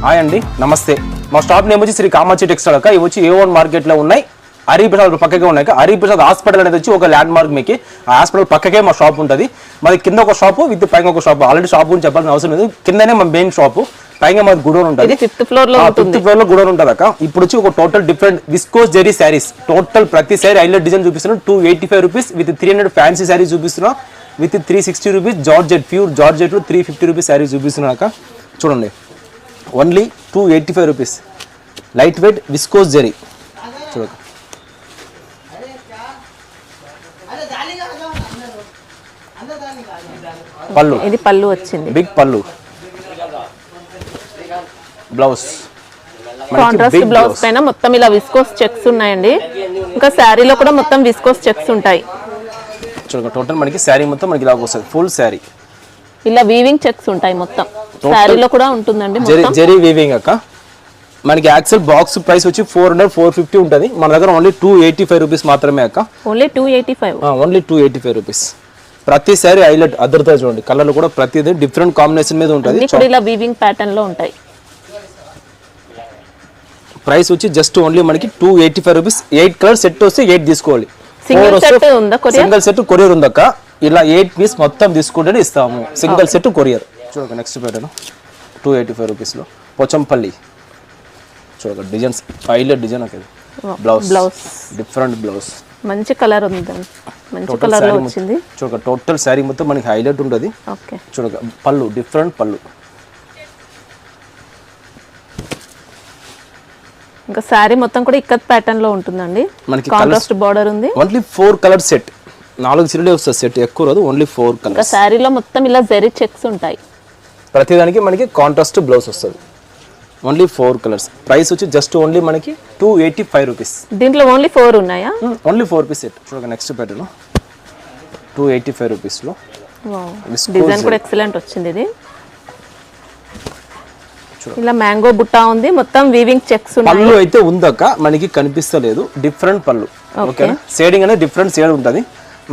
Hi అండి, నమస్తే. మా స్టాప్ నేమ్ వచ్చి శ్రీ కామాక్షి టెక్స్టైల్ అక్క. ఇవి వచ్చి A1 మార్కెట్లో ఉన్నాయి. హరిప్రసాద్ పక్కకే ఉన్నాయి. హరిప్రసాద్ హాస్పిటల్ అనేది వచ్చి ఒక ల్యాండ్ మార్క్. మీకు ఆ హాస్పిటల్ పక్కకే మా షాప్ ఉంటుంది. మాది కింద ఒక షాపు విత్ పైన ఒక షాప్. ఆల్రెడీ షాప్ గురించి చెప్పాల్సిన అవసరం లేదు. కిందనే మా మెయిన్ షాపు, పైగా మాది గుడౌన్ ఉంటుంది. ఫిఫ్త్ ఫ్లోర్ లో గుడౌన్ ఉంటుంది అక్క. ఇప్పుడు వచ్చి ఒక total different viscose zari saris, total ప్రతి శారీ హైలైట్ డిజైన్ చూపిస్తున్నాం. 285 రూపీస్ విత్ 300 ఫ్యాన్సీ శారీ చూపిస్తున్నాం. With 360 rupees georgette, pure georgette 350 rupees sari చూపిస్తున్నాం అక్క. చూడండి, only 285 rupees. Light weight viscose zari. చూడక పళ్ళు, ఇది పళ్ళు వచ్చింది, బిగ్ పళ్ళు. బ్లౌజ్ కాంట్రాస్ట్ బ్లౌజ్ పైన మొత్తం ఇలా విస్కోస్ చెక్స్ ఉన్నాయండి. ఇంకా శారీలో కూడా మొత్తం విస్కోస్ చెక్స్ ఉంటాయి. చూడక టోటల్ మనకి శారీ మొత్తం మనకి ఇలా వస్తుంది. ఫుల్ శారీ ఇలా వీవింగ్ చెక్స్ ఉంటాయి. మొత్తం శారీలో కూడా ఉంటుందండి. జెరీ వీవింగ్ అక్క. మనకి యాక్చువల్ బాక్స్ ప్రైస్ వచ్చి 400-450 ఉంటుంది. మన దగ్గర ఓన్లీ 285 రూపీస్ మాత్రమే అక్క. Only 285 rupees. ప్రతి సారీ హైలైట్ అదర్తో చూడండి. కలర్లు కూడా ప్రతిదీ డిఫరెంట్ కాంబినేషన్ మీద ఉంటుంది. ఇలా వీవింగ్ ప్యాటర్న్ లో ఉంటాయి. ప్రైస్ వచ్చి జస్ట్ ఓన్లీ మనకి 285 రూపీస్. 8 కలర్ సెట్ వస్తే 8 తీసుకోవాలి. సింగిల్ సెట్ కొరియర్ ఉందక్క. ఇలా 8 పీస్ మొత్తం తీసుకుంటేనే ఇస్తాము. Single set courier. చూడక నెక్స్ట్ ప్యాటర్న్ 285 రూపీస్లో పోచంపల్లి. చూడక డిజైన్స్ హైలైట్ డిజైన్ అక్కడ. బ్లౌజ్ డిఫరెంట్ బ్లౌజ్, మంచి కలర్ ఉంది, మంచి కలర్ లో వచ్చింది. చూడక టోటల్ శారీ మొత్తం మనకి హైలైట్ ఉంటుంది. ఓకే, చూడక పళ్ళు డిఫరెంట్ పళ్ళు. ఇంకా శారీ మొత్తం కూడా ఇక్కత్ ప్యాటర్న్ లో ఉంటుందండి. మనకి కాంట్రాస్ట్ బార్డర్ ఉంది. Only 4 colour set. 4 చీరలే వస్తుంది సెట్, ఎక్కువ రాదు. Only 4 colours. ఇంకా శారీలో మొత్తం ఇలా జెరీ చెక్స్ ఉంటాయి. ప్రతిదానికి మనకి కాంట్రాస్ట్ బ్లౌజ్ వస్తుంది. Only 4 colours. ప్రైస్ వచ్చి జస్ట్ ఓన్లీ మనకి 285 రూపీస్. దీంట్లో ఓన్లీ 4 ఉన్నాయా? Only 4 piece set. చూడక నెక్స్ట్ ప్యాటర్న్ 285 రూపీస్లో. డిజైన్ కూడా ఎక్సలెంట్ వచ్చింది. ఇది ఇలా మ్యాంగో బుట్టా ఉంది. మొత్తం వీవింగ్ చెక్స్ ఉన్నాయి. పళ్ళు అయితే ఉందక్క, మనకి కనిపిస్తలేదు. డిఫరెంట్ పళ్ళు. ఓకేనా? షేడింగ్ అనేది డిఫరెంట్ షేడ్ ఉంటుంది.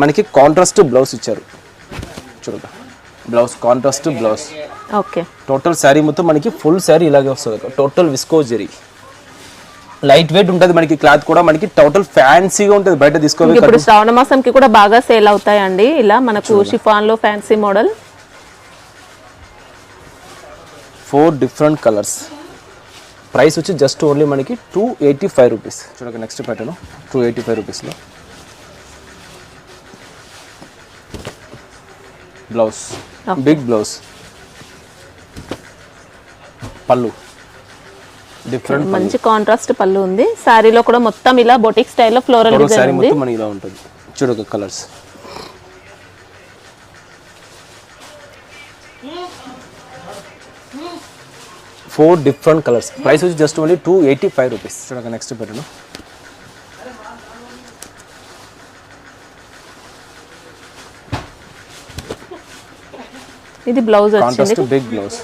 మనకి కాంట్రాస్ట్ బ్లౌజ్ ఇచ్చారు. చూడక blouse contrast blouse. Okay, total sari మొత్తం మనకి ఫుల్ శారీ ఇలాగే వస్తుంది. Total viscose zari, light weight ఉంటుంది. మనకి క్లాత్ కూడా మనకి టోటల్ ఫ్యాన్సీగా ఉంటుంది. బయట తీసుకోవాలి. ఇప్పుడు శ్రావణ మాసంకి కూడా బాగా సేల్ అవుతాయండి. ఇలా మనకు షిఫాన్ లో fancy model. 4 different colours. Price వచ్చి జస్ట్ ఓన్లీ మనకి 285 రూపీస్. చూడక నెక్స్ట్ ప్యాటర్న్ 285 రూపీస్లో. బ్లౌజ్ బిగ్ బ్లౌజ్, పళ్ళు డిఫరెంట్, మంచి కాంట్రాస్ట్ పళ్ళు ఉంది. శారీలో కూడా మొత్తం ఇలా బొటిక్ స్టైల్లో ఫ్లోరల్ డిజైన్ ఉంది. మొత్తం మనకి ఇలా ఉంటుంది. చూడక colours. Four different colours. Price వచ్చి జస్ట్ ఓన్లీ 285 రూపీస్. చూడక నెక్స్ట్ ప్యాటర్న్ ఇది బ్లౌజ్ వచ్చింది. Big blouse.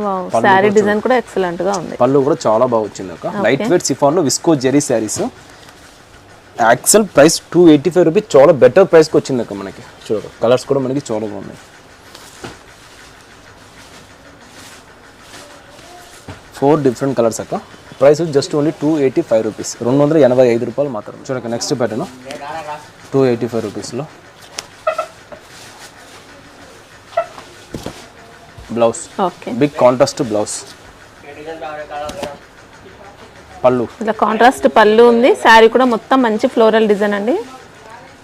Wow, sari design కూడా ఎక్సలెంట్ గా ఉంది. పళ్ళు కూడా చాలా బాగా వచ్చింది అక్క. లైట్ వెయిట్ సిఫాన్ లో viscose zari saris. Actual price 285 rupees. చాలా బెటర్ ప్రైస్ కి వచ్చింది అక్క మనకి. చూడ కలర్స్ కూడా మనకి చాలా బాగున్నాయి. 4 డిఫరెంట్ కలర్స్ అక్క. Price just only 285 rupees. 285 రూపాయలు మాత్రం. చూడక నెక్స్ట్ ప్యాటర్న్ 285 రూపీస్లో. Blouse big contrast blouse. పళ్ళు ఇలా కాంట్రాస్ట్ పళ్ళు ఉంది. శారీ కూడా మొత్తం మంచి ఫ్లోరల్ డిజైన్ అండి.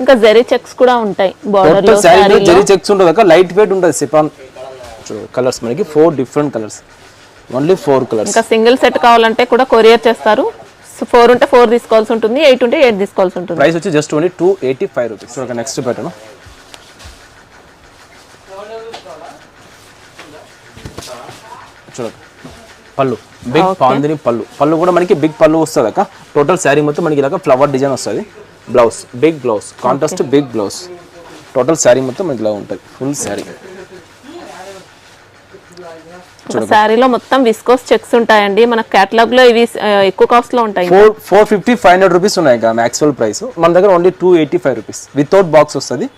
ఇంకా జెరీ చెక్స్ కూడా ఉంటాయి బోర్డర్ లో. శారీలో జెరీ చెక్స్ ఉంటుంది అక్క. లైట్ వెయిట్ ఉంటుంది సిఫాన్. కలర్స్ మనకి 4 డిఫరెంట్ కలర్స్. Only 4 colours. ఇంకా సింగిల్ సెట్ కావాలంటే కూడా కొరియర్ చేస్తారు. 4 ఉంటే 4 తీసుకోవాల్సి ఉంటుంది, 8 ఉంటే 8 తీసుకోవాల్సి ఉంటుంది. ప్రైస్ వచ్చి just only 285 rupees. So next pattern చూడండి. పళ్ళు బిగ్ పాందిని పళ్ళు. పళ్ళు కూడా మనకి బిగ్ పళ్ళు వస్తుంది అక్క. టోటల్ శారీ మొత్తం మనకి ఇలాగ ఫ్లవర్ డిజైన్ వస్తుంది. Blouse big blouse, contrast big blouse. Total sari మొత్తం మనకి ఇలా ఉంటుంది. ఫుల్ శారీ. శారీలో మొత్తం విస్కోస్ చెక్స్ ఉంటాయండి. మన కేటలాగ్ లో ఇవి ఎక్కువ కాస్ట్ లో ఉంటాయి. 450-500 రూపీస్ ఉన్నాయి కదా యాక్చువల్ ప్రైస్. మన దగ్గర ఓన్లీ 285 రూపీస్. వితౌట్ బాక్స్ వస్తుంది.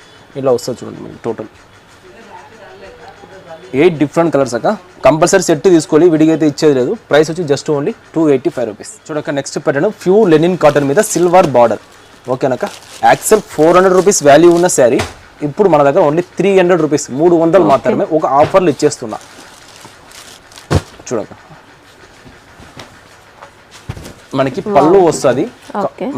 ఇలా వస్తుంది చూడండి టోటల్. 8 డిఫరెంట్ కలర్స్ అక్క. కంపల్సరీ సెట్ తీసుకోవాలి, విడిగా అయితే ఇచ్చేది లేదు. ప్రైస్ వచ్చి జస్ట్ ఓన్లీ 285 రూపీస్. చూడక next pattern pure linen cotton మీద సిల్వర్ బార్డర్. ఓకేనక్క. యాక్చువల్ 400 రూపీస్ వాల్యూ ఉన్న శారీ ఇప్పుడు మన దగ్గర ఓన్లీ 300 రూపీస్, 300 మాత్రమే ఒక ఆఫర్లు ఇచ్చేస్తున్నా. చూడక మనకి పళ్ళు వస్తుంది,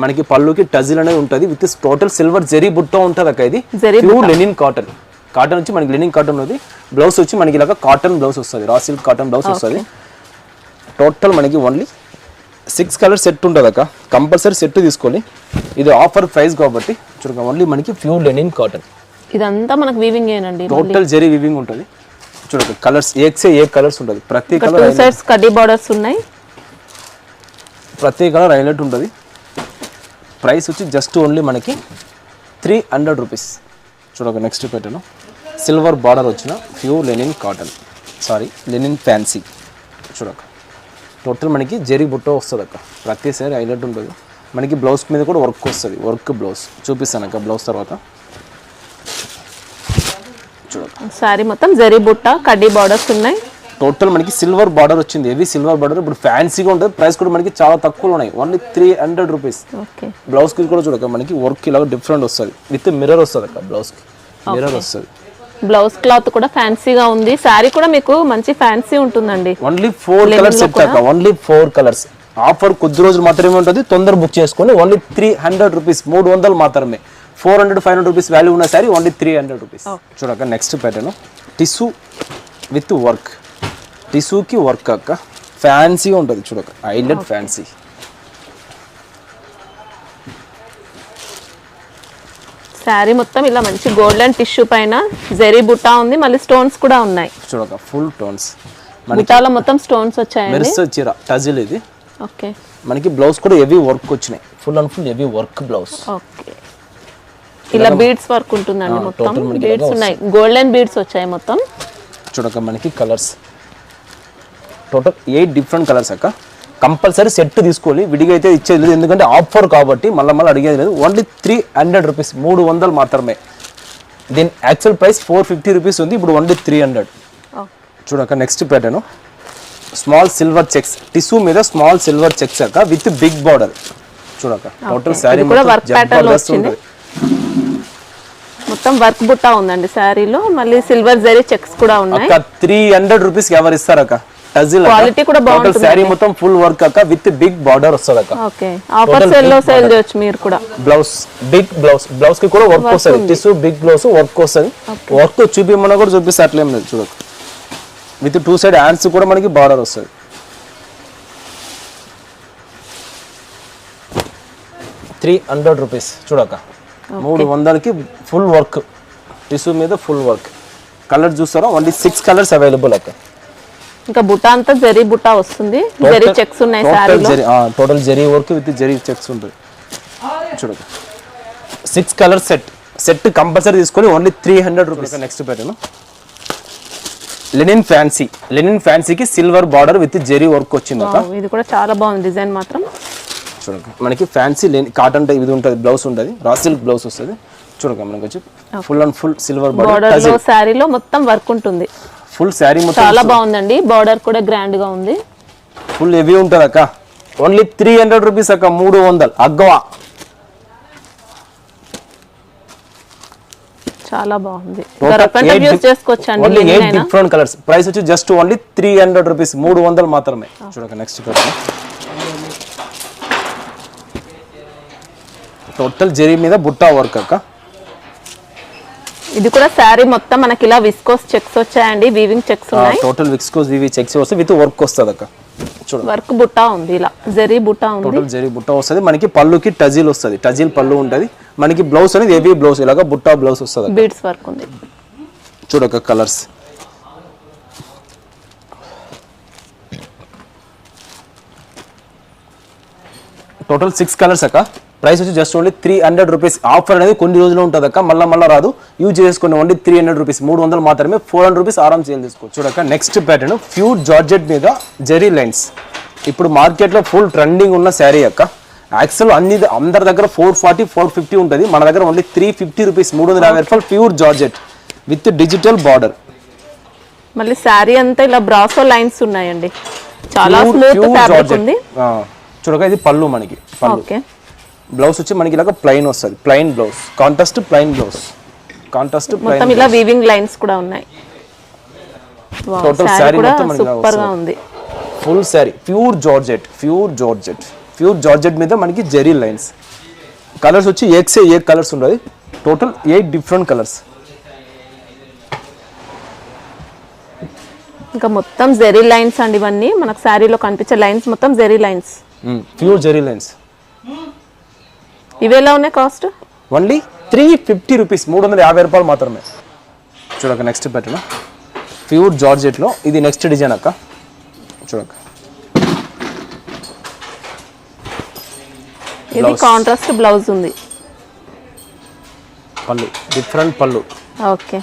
మనకి పళ్ళుకి టజిల్ అనేది ఉంటుంది విత్ టోటల్ సిల్వర్ జెరీ బుట్ట ఉంటుంది అక్క. ఇది ప్యూర్ లెనిన్ కాటన్. కాటన్ వచ్చి మనకి లెనిన్ కాటన్ ఉంది. బ్లౌజ్ వచ్చి మనకి ఇలాగ కాటన్ బ్లౌజ్ వస్తుంది, రా సిల్క్ కాటన్ బ్లౌజ్ వస్తుంది. టోటల్ మనకి ఓన్లీ 6 కలర్ సెట్ ఉంటుంది అక్క. కంపల్సరీ సెట్ తీసుకోవాలి, ఇది ఆఫర్ ప్రైస్ కాబట్టి. చూడక ఓన్లీ మనకి ప్యూర్ లెనిన్ కాటన్. ఇదంతా మనకి వీవింగ్ ఏనండి, టోటల్ జెరీ వీవింగ్ ఉంటుంది. చూడక కలర్స్ ఏ కలర్స్ ఉంటుంది, ప్రతి కలర్ సైడ్స్ కడ్డీ బార్డర్స్ ఉన్నాయి, ప్రతి కలర్ హైలైట్ ఉంటుంది. ప్రైస్ వచ్చి జస్ట్ ఓన్లీ మనకి 300 రూపీస్. చూడక నెక్స్ట్ ప్యాటర్న్ సిల్వర్ బార్డర్ వచ్చిన pure linen cotton, sorry Lenin fancy. చూడక టోటల్ మనకి జెరీ బుట్ట వస్తుంది అక్క, ప్రతిసారి హైలైట్ ఉంటుంది. మనకి బ్లౌజ్ మీద కూడా వర్క్ వస్తుంది, వర్క్ బ్లౌజ్ చూపిస్తాను అక్క బ్లౌజ్ తర్వాత. చూడక సారీ మొత్తం జెరీ బుట్ట కడ్డీ బార్డర్స్ ఉన్నాయి. టోటల్ మనకి సిల్వర్ బార్డర్ వచ్చింది, హెవీ సిల్వర్ బార్డర్. ఇప్పుడు ఫ్యాన్సీగా ఉంటుంది, ప్రైస్ కూడా మనకి చాలా తక్కువలో ఉన్నాయి, ఓన్లీ 300 రూపీస్. బ్లౌజ్ కి కూడా చూడక మనకి వర్క్ ఇలా డిఫరెంట్ వస్తుంది, విత్ మిర్రర్ వస్తుంది అక్క. బ్లౌజ్ కి మిర్రర్ వస్తుంది. బ్లౌజ్ క్లాత్ కూడా ఫ్యాన్సీగా ఉంది, సారీ కూడా మీకు మంచి ఫ్యాన్సీ ఉంటుందండి. ఓన్లీ 4 కలర్స్ సెట్ అక్క, ఓన్లీ 4 కలర్స్. ఆఫర్ కొద్ది రోజులు మాత్రమే ఉంటుంది, తొందర బుక్ చేసుకొని ఓన్లీ 300 రూపీస్, 300 మాత్రమే. 400-500 రూపీస్ వాల్యూ ఉన్న సారీ ఓన్లీ 300 రూపీస్. చూడక next pattern tissue with work, టిష్యూకి వర్క్ అక్క, ఫ్యాన్సీగా ఉంటుంది. చూడక హైలైట్ ఫ్యాన్సీ. శారీ మొత్తం ఇలా మంచి గోల్డెన్ టిష్యూ పైన జెరీ బుట్టా ఉంది, మళ్ళీ స్టోన్స్ కూడా ఉన్నాయి. చూడక ఫుల్ టోన్స్, బుట్టాలో మొత్తం స్టోన్స్ వచ్చాయి. మెరిసే చీర టజిల్ ఇది. ఓకే, మనకి బ్లౌజ్ కూడా హెవీ వర్క్ వచ్చినాయి, full and full heavy work blouse. Okay, ఇలా బీడ్స్ వర్క్ ఉంటుందండి, మొత్తం బీడ్స్ ఉన్నాయి, గోల్డెన్ బీడ్స్ వచ్చాయి మొత్తం. చూడక మనకి కలర్స్ టోటల్ 8 డిఫరెంట్ కలర్స్ అక్క. కంపల్సరీ సెట్ తీసుకోవాలి, విడిగా అయితే ఇచ్చేది లేదు, ఎందుకంటే ఆఫర్ కాబట్టి మళ్ళీ అడిగేది లేదు. ఓన్లీ 300 రూపీస్, 300 మాత్రమే. దీని యాక్చువల్ ప్రైస్ 450 రూపీస్ ఉంది, ఇప్పుడు ఓన్లీ 300. చూడక next pattern small silver checks, tissue మీద స్మాల్ సిల్వర్ చెక్స్ అక్క విత్ బిగ్ బార్డర్. చూడక టోటల్ శారీ మొత్తం వర్క్ బుట్టా ఉందండి శారీలో, మళ్ళీ సిల్వర్ జరీ చెక్స్ కూడా ఉన్నాయి. 300 రూపీస్ ఎవరు ఇస్తారు అక్క. టజిల్ క్వాలిటీ కూడా బాగుంటుంది, శారీ మొత్తం ఫుల్ వర్క్ అక్క విత్ బిగ్ బార్డర్ వస్తుంది అక్క. ఓకే, ఆఫర్ సేల్ లో సేల్ చేయొచ్చు మీరు కూడా. బ్లౌజ్ బిగ్ బ్లౌజ్, బ్లౌజ్ కి కూడా వర్క్ వస్తుంది, టిష్యూ బిగ్ బ్లౌజ్ వర్క్ వస్తుంది. వర్క్ చూపిమన్నా కూడా చూపిస్తే అట్లేం లేదు. చూడక విత్ 2 సైడ్ హ్యాండ్స్ కూడా మనకి బార్డర్ వస్తుంది. 300 రూపీస్. చూడక 300కి ఫుల్ వర్క్, టిష్యూ మీద ఫుల్ వర్క్. కలర్ చూస్తారా, ఓన్లీ 6 కలర్స్ అవైలబుల్ అక్క. ఇంకా బుట్ట అంతా జరీ బుట్ట వస్తుంది, జరీ చెక్స్ ఉన్నాయి సారీలో. Total zari work with zari checks ఉంటుంది. చూడండి 6 కలర్ సెట్ కంపల్సరీ తీసుకొని only 300 rupees. Next pattern linen fancy, linen ఫ్యాన్సీకి silver border with zari work వచ్చింది అక్క. ఇది కూడా చాలా బాగుంది డిజైన్ మాత్రం. చూడండి మనకి ఫ్యాన్సీ కాటన్ టైప్ ఇది ఉంటుంది, బ్లౌజ్ ఉంటుంది, రా సిల్క్ బ్లౌజ్ వస్తుంది. చూడండి మనకి వచ్చి full and full silver border లో సారీలో మొత్తం వర్క్ ఉంటుంది. ఫుల్ శారీ మొత్తం చాలా బాగుందండి, బార్డర్ కూడా గ్రాండ్ గా ఉంది, ఫుల్ హెవీ ఉంటుంది అక్క. ఓన్లీ 300 రూపీస్ అక్క, 300 అగ్గవా. చాలా బాగుంది, యూస్ చేసుకోవచ్చండి. Only 8 different colours. ప్రైస్ వచ్చి జస్ట్ ఓన్లీ 300 రూపీస్, 300 మాత్రమే. చూడక నెక్స్ట్ ప్యాటర్న్ టోటల్ జరీ మీద బుట్టా వర్క్ అక్క. ఇది కూడా శారీ మొత్తం మనకి ఇలా విస్కోస్ చెక్స్ వచ్చాయండి, వీవింగ్ చెక్స్ ఉన్నాయి. టోటల్ విస్కోస్ వీవింగ్ చెక్స్ వస్తాయి విత్ వర్క్ వస్తుంది అక్క. చూడండి వర్క్ బుట్టా ఉంది, ఇలా జరీ బుట్టా ఉంది, టోటల్ జరీ బుట్టా వస్తుంది. మనకి పళ్ళుకి టజిల్ వస్తుంది, టజిల్ పళ్ళు ఉంటుంది. మనకి బ్లౌజ్ అనేది హెవీ బ్లౌజ్, ఇలాగా బుట్టా బ్లౌజ్ వస్తుంది, బీడ్స్ వర్క్ ఉంది. చూడక కలర్స్ టోటల్ 6 కలర్స్ అక్క. ప్రైస్ వచ్చి జస్ట్ ఓన్లీ 300 రూపీస్. ఆఫర్ అనేది కొన్ని రోజులు ఉంటుంది అక్క, మళ్ళీ రాదు. యూజ్ చేసుకోండి, ఓన్లీ 300 రూపీస్, 300 మాత్రమే. 400 రూపీస్ ఆరామ్ సేల్ తీసుకోవచ్చు. చూడక నెక్స్ట్ ప్యాటర్న్ ప్యూర్ జార్జెట్ మీద జెరీ లైన్స్. ఇప్పుడు మార్కెట్లో ఫుల్ ట్రెండింగ్ ఉన్న శారీ అక్క. యాక్చువల్ అందరి దగ్గర 440, 450 ఉంటుంది, మన దగ్గర ఓన్లీ 350 రూపీస్, 350 రూపాయలు pure georgette with digital border. మళ్ళీ శారీ అంతా ఇలా బ్రాసో లైన్స్ ఉన్నాయండి, చాలా స్మూత్ ఫ్యాబ్రిక్ ఉంది. చూడగా ఇది పళ్ళు మనకి, ఓకే. బ్లౌజ్ వచ్చి మనకి ఇలాగ ప్లెయిన్ వస్తుంది, plain blouse, contrast plain blouse, contrast మొత్తం ఇలా వీవింగ్ లైన్స్ కూడా ఉన్నాయి. టోటల్ శారీ మొత్తం మనకి సూపర్ గా ఉంది. Full sari pure georgette, pure georgette, pure georgette మీద మనకి జెరీ లైన్స్. కలర్స్ వచ్చి ఏక్సే ఏ కలర్స్ ఉండదు, టోటల్ 8 డిఫరెంట్ కలర్స్. ఇంకా మొత్తం జెరీ లైన్స్ అండి, ఇవన్నీ మనకు శారీలో కనిపించే లైన్స్ మొత్తం zari lines, pure zari lines. ఇవి ఎలా ఉన్నాయి కాస్ట్? ఓన్లీ 350 రూపీస్, 350 రూపాయలు మాత్రమే. చూడక నెక్స్ట్ పెట్టిన ప్యూర్ జార్జెట్లో ఇది నెక్స్ట్ డిజైన్ అక్క. చూడక ఇది కాంట్రాస్ట్ బ్లౌజ్ ఉంది, పళ్ళు డిఫరెంట్ పళ్ళు. ఓకే.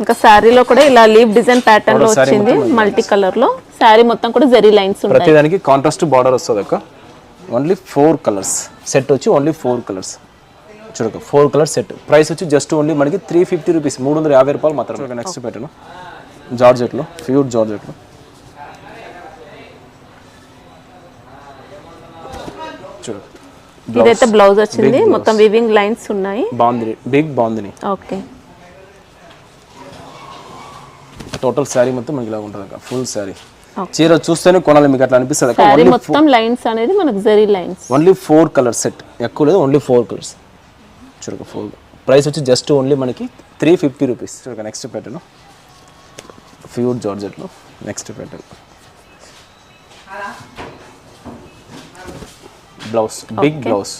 ఇంకా శారీలో కూడా ఇలా లీవ్ డిజైన్ ప్యాటర్న్ లో వచ్చింది, మల్టీ కలర్ లో. శారీ మొత్తం కూడా జెరీ లైన్స్ ఉంటాయి. ప్రతి దానికి కాంట్రాస్ట్ బార్డర్ వస్తుంది అక్క. ఓన్లీ 4 కలర్స్ సెట్ వచ్చి ఓన్లీ 4 కలర్స్. చూడక 4 కలర్స్ సెట్. ప్రైస్ వచ్చి జస్ట్ ఓన్లీ మనకి 350 రూపీస్, 350 రూపాయలు మాత్రమే. నెక్స్ట్ పెట్టాను జార్జెట్లో, ప్యూర్ జార్జెట్లో. చూడక ఇదైతే బ్లౌజ్ వచ్చింది, మొత్తం వీవింగ్ లైన్స్ ఉన్నాయి. Bandhani, big bandhani. Okay. Total sari మొత్తం మనకి ఇలా ఉంటుంది అక్క, ఫుల్ శారీ. చీర చూస్తేనే కొనాలి మీకు అట్లా అనిపిస్తుంది అక్క. శారీ మొత్తం లైన్స్ అనేది మనకు zari lines. Only 4 colour set, ఎక్కువ లేదు, ఓన్లీ 4 కలర్స్. చూడక 4. ప్రైస్ వచ్చి జస్ట్ ఓన్లీ మనకి 350 రూపీస్. చూడక నెక్స్ట్ పెట్టాను ప్యూర్ జార్జెట్లో. నెక్స్ట్ పెట్టాను బ్లౌజ్, బిగ్ బ్లౌజ్.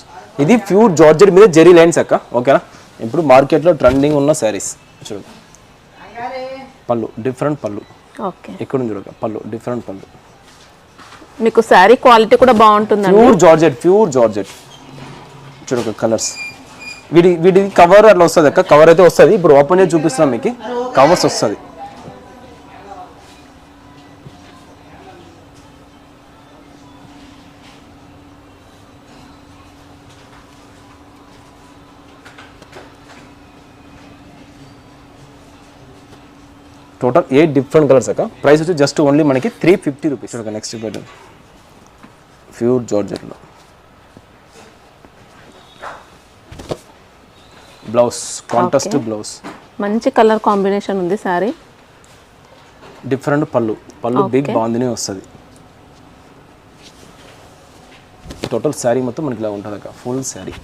ఇది ప్యూర్ జార్జెట్ మీద జెరీ లైన్స్ అక్క, ఓకేనా. ఇప్పుడు మార్కెట్లో ట్రెండింగ్ ఉన్న శారీస్. చూడక పళ్ళు డిఫరెంట్ పళ్ళు, ఓకే. ఇక్కడ చూడక పళ్ళు డిఫరెంట్ పళ్ళు. మీకు శారీ క్వాలిటీ కూడా బాగుంటుంది, ప్యూర్ జార్జెట్, ప్యూర్ జార్జెట్. చూడక కలర్స్. వీడి కవర్ అట్లా వస్తుంది అక్క, కవర్ అయితే వస్తుంది. ఇప్పుడు ఓపెన్ చేసి చూపిస్తున్నాం మీకు, కవర్స్ వస్తుంది. టోటల్ 8 డిఫరెంట్ కలర్స్ అక్క. ప్రైస్ వచ్చి జస్ట్ ఓన్లీ మనకి 350 రూపీస్. నెక్స్ట్ పెట్టండి ప్యూర్ జార్జెట్లో. బ్లౌజ్ కాంట్రాస్ట్ బ్లౌజ్, మంచి కలర్ కాంబినేషన్ ఉంది సారీ. డిఫరెంట్ పళ్ళు, పళ్ళు బిగ్ బాందిని వస్తుంది. టోటల్ శారీ మొత్తం మనకి ఇలా ఉంటుంది అక్క, ఫుల్ శారీ.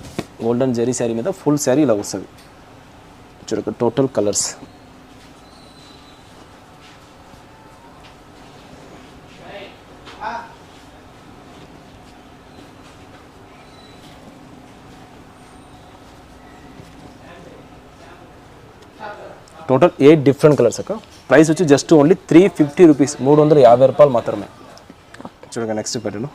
గోల్డెన్ జెరీ శారీ మీద ఫుల్ శారీ ఇలా వస్తుంది. చూడక total colours. Total 8 different colours అక్క. ప్రైస్ వచ్చి జస్ట్ ఓన్లీ 350 రూపీస్, 350 రూపాయలు మాత్రమే. చూడగా నెక్స్ట్ పెట్టను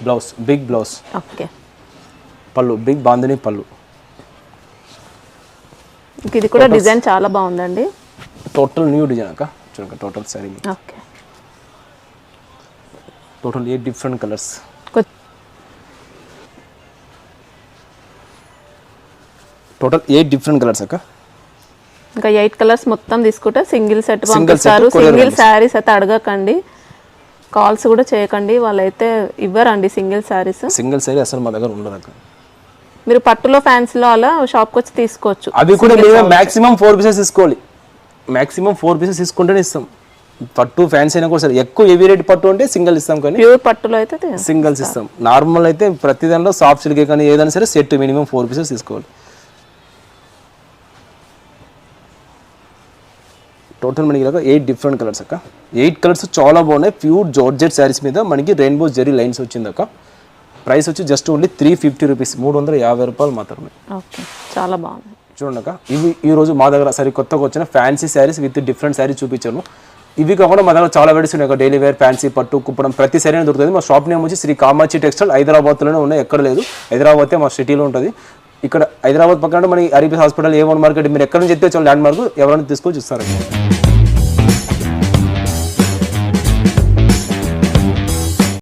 బ్లౌజ్, బిగ్ బ్లౌజ్, ఓకే. పళ్ళు బిగ్ బాందిని పళ్ళు. ఇది కూడా డిజైన్ చాలా బాగుందండి, టోటల్ న్యూ డిజైన్ అక్క. చూడక total sari, okay. Total 8 different colours. Total 8 different colours అక్క. ఇంకా 8 కలర్స్ మొత్తం తీసుకుంటే సింగిల్ సెట్ పంపిస్తారు. సింగిల్ శారీస్ అయితే అడగకండి, కాల్స్ కూడా చేయకండి, వాళ్ళైతే ఇవ్వరండి సింగిల్ శారీస్. సింగిల్ శారీ అసలు మా దగ్గర ఉండదు అక్క. మీరు పట్టులో ఫ్యాన్సీలో అలా షాప్కి వచ్చి తీసుకోవచ్చు. అవి కూడా మేము మాక్సిమం 4 పీసెస్ తీసుకోవాలి, మాక్సిమం 4 పీసెస్ తీసుకుంటేనే ఇస్తాం. పట్టు ఫ్యాన్సీ అయినా కూడా సరే, ఎక్కువ హెవీ రేట్ పట్టు అంటే సింగిల్ ఇస్తాం, కానీ ప్యూర్ పట్టులో అయితే సింగిల్స్ ఇస్తాం. నార్మల్ అయితే ప్రతి దాంట్లో సాఫ్ట్ సిల్క్ కానీ ఏదైనా సరే సెట్ మినిమం 4 పీసెస్ తీసుకోవాలి. టోటల్ మనకి ఇలాగ 8 డిఫరెంట్ కలర్స్ అక్క. 8 కలర్స్ చాలా బాగున్నాయి. ప్యూర్ జార్జెట్ శారీస్ మీద మనకి రెయిన్బో జెరీ లైన్స్ వచ్చింది అక్క. ప్రైస్ వచ్చి జస్ట్ ఓన్లీ 350 రూపీస్, 350 రూపాయలు మాత్రమే. ఓకే, చాలా బాగుంది. చూడండి అక్క, ఇవి ఈరోజు మా దగ్గర సరి కొత్తగా వచ్చిన fancy saris with different saris చూపించాను. ఇవి కాకుండా మా దగ్గర చాలా వెరైటీస్ ఉన్నాయి. డైలీ వేర్, ఫ్యాన్సీ, పట్టు, కుప్పడం ప్రతి శారీ దొరుకుతుంది. మా షాప్ నేమ్ వచ్చి శ్రీ కామాక్షి టెక్స్టైల్, హైదరాబాద్లోనే ఉన్నాయి, ఎక్కడ లేదు. హైదరాబాద్ మా సిటీలో ఉంటుంది. ఇక్కడ హైదరాబాద్ పక్కన మన అరీబియస్ హాస్పిటల్, A1 మార్కెట్, మీరు ఎక్కడ నుంచి ఎత్తే ల్యాండ్ మార్క్ ఎవరైనా తీసుకొని చూస్తారండి.